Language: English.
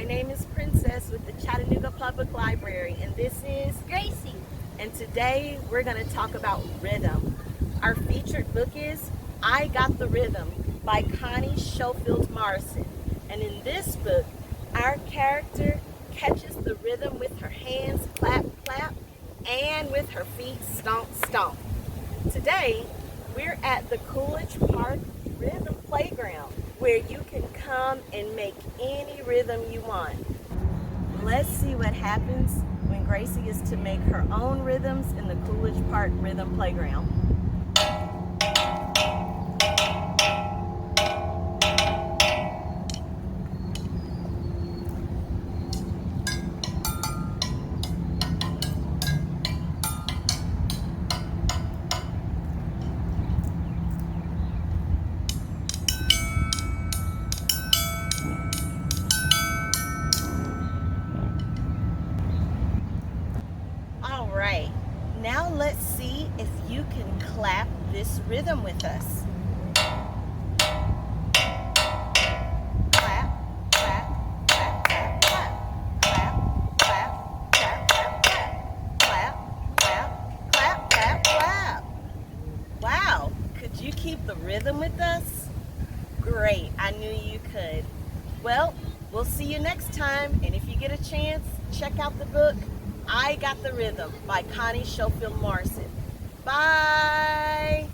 My name is Princess with the Chattanooga Public Library, and this is Gracie. And today we're going to talk about rhythm. Our featured book is I Got the Rhythm by Connie Schofield Morrison. And in this book, our character catches the rhythm with her hands clap, clap, and with her feet stomp, stomp. Today, we're at the Coolidge Park Rhythm Playground, where you can come and make any rhythm you want. Let's see what happens when Gracie is to make her own rhythms in the Coolidge Park Rhythm Playground. All right, now let's see if you can clap this rhythm with us. Clap, clap, clap, clap, clap. Clap, clap, clap, clap, clap. Clap, clap, clap, clap, clap. Wow, could you keep the rhythm with us? Great, I knew you could. Well, we'll see you next time, and if you get a chance, check out the book I Got the Rhythm by Connie Schofield Morrison. Bye!